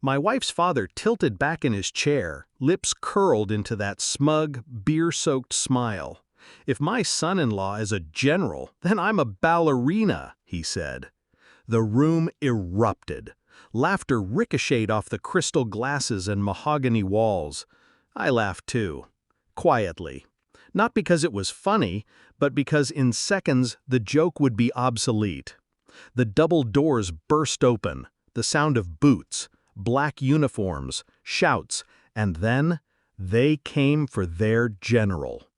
My wife's father tilted back in his chair, lips curled into that smug, beer-soaked smile. "If my son-in-law is a general, then I'm a ballerina," he said. The room erupted. Laughter ricocheted off the crystal glasses and mahogany walls. I laughed too. Quietly. Not because it was funny, but because in seconds the joke would be obsolete. The double doors burst open, the sound of boots, black uniforms, shouts, and then they came for their general.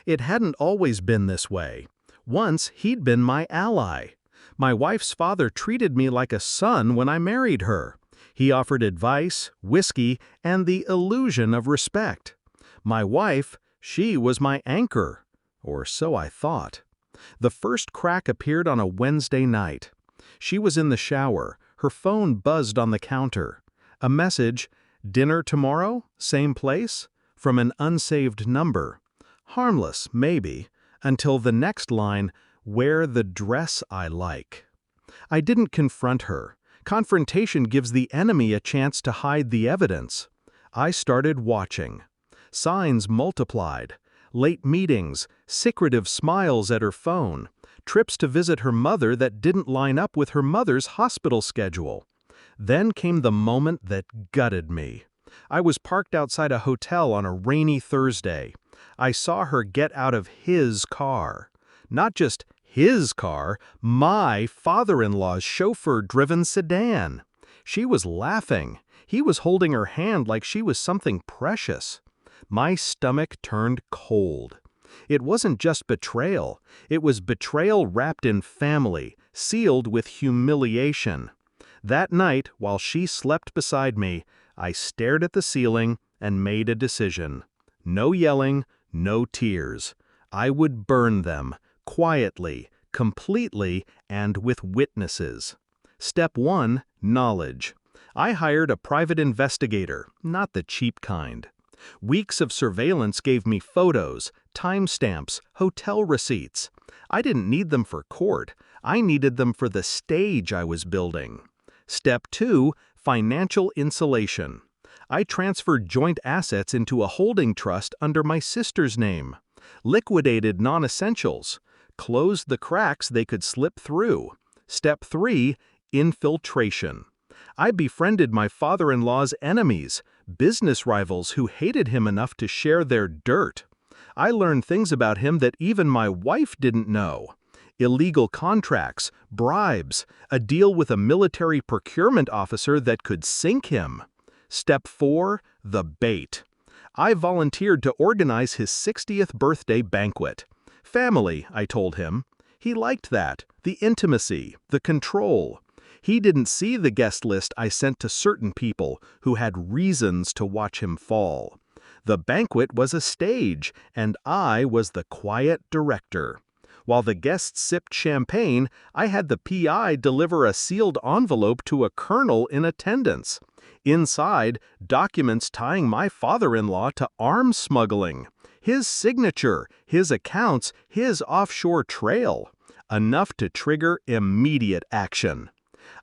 It hadn't always been this way. Once he'd been my ally. My wife's father treated me like a son when I married her. He offered advice, whiskey, and the illusion of respect. My wife, she was my anchor, or so I thought. The first crack appeared on a Wednesday night. She was in the shower, her phone buzzed on the counter. A message, "Dinner tomorrow? Same place?" from an unsaved number. Harmless, maybe, until the next line, "Wear the dress I like." I didn't confront her. Confrontation gives the enemy a chance to hide the evidence. I started watching. Signs multiplied. Late meetings, secretive smiles at her phone, trips to visit her mother that didn't line up with her mother's hospital schedule. Then came the moment that gutted me. I was parked outside a hotel on a rainy Thursday. I saw her get out of his car. Not just his car, my father-in-law's chauffeur-driven sedan. She was laughing. He was holding her hand like she was something precious. My stomach turned cold. It wasn't just betrayal. It was betrayal wrapped in family, sealed with humiliation. That night, while she slept beside me, I stared at the ceiling and made a decision. No yelling, no tears. I would burn them, quietly, completely, and with witnesses. Step 1, knowledge. I hired a private investigator, not the cheap kind. Weeks of surveillance gave me photos, timestamps, hotel receipts. I didn't need them for court. I needed them for the stage I was building. Step 2, financial insulation. I transferred joint assets into a holding trust under my sister's name, liquidated non-essentials, closed the cracks they could slip through. Step 3, infiltration. I befriended my father-in-law's enemies, business rivals who hated him enough to share their dirt. I learned things about him that even my wife didn't know. Illegal contracts, bribes, a deal with a military procurement officer that could sink him. Step 4, the bait. I volunteered to organize his 60th birthday banquet. Family, I told him. He liked that, the intimacy, the control. He didn't see the guest list I sent to certain people who had reasons to watch him fall. The banquet was a stage, and I was the quiet director. While the guests sipped champagne, I had the PI deliver a sealed envelope to a colonel in attendance. Inside, documents tying my father-in-law to arms smuggling. His signature, his accounts, his offshore trail. Enough to trigger immediate action.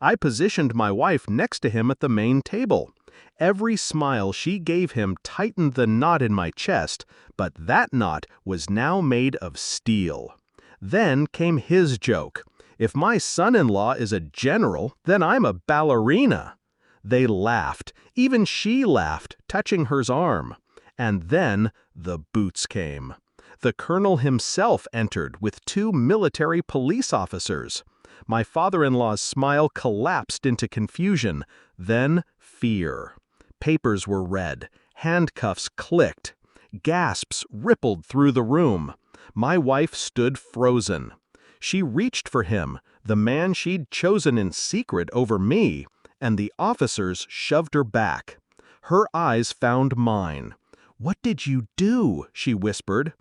I positioned my wife next to him at the main table. Every smile she gave him tightened the knot in my chest, but that knot was now made of steel. Then came his joke. If my son-in-law is a general, then I'm a ballerina. They laughed. Even she laughed, touching her arm. And then the boots came. The colonel himself entered with 2 military police officers. My father-in-law's smile collapsed into confusion, then fear. Papers were read. Handcuffs clicked. Gasps rippled through the room. My wife stood frozen. She reached for him, the man she'd chosen in secret over me, and the officers shoved her back. Her eyes found mine. "What did you do?" she whispered.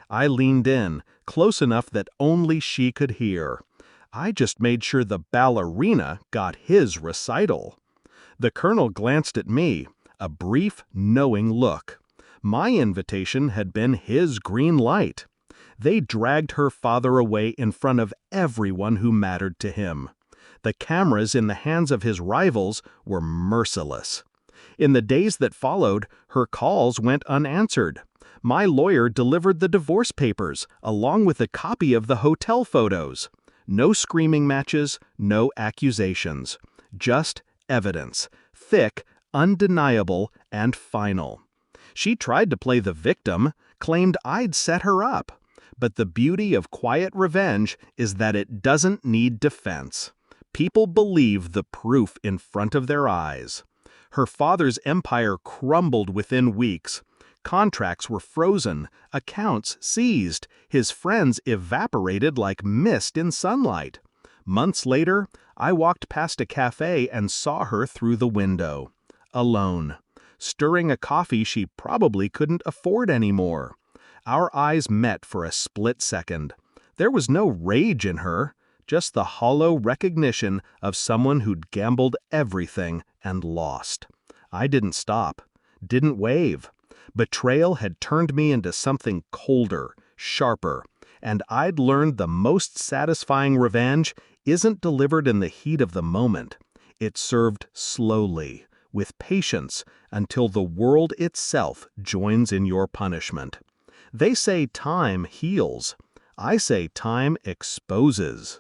I leaned in, close enough that only she could hear. "I just made sure the ballerina got his recital." The colonel glanced at me, a brief, knowing look. My invitation had been his green light. They dragged her father away in front of everyone who mattered to him. The cameras in the hands of his rivals were merciless. In the days that followed, her calls went unanswered. My lawyer delivered the divorce papers, along with a copy of the hotel photos. No screaming matches, no accusations. Just evidence. Thick, undeniable, and final. She tried to play the victim, claimed I'd set her up. But the beauty of quiet revenge is that it doesn't need defense. People believe the proof in front of their eyes. Her father's empire crumbled within weeks. Contracts were frozen, accounts seized, his friends evaporated like mist in sunlight. Months later, I walked past a cafe and saw her through the window. Alone. Stirring a coffee she probably couldn't afford anymore. Our eyes met for a split second. There was no rage in her, just the hollow recognition of someone who'd gambled everything and lost. I didn't stop, didn't wave. Betrayal had turned me into something colder, sharper, and I'd learned the most satisfying revenge isn't delivered in the heat of the moment. It's served slowly, with patience, until the world itself joins in your punishment. They say time heals. I say time exposes.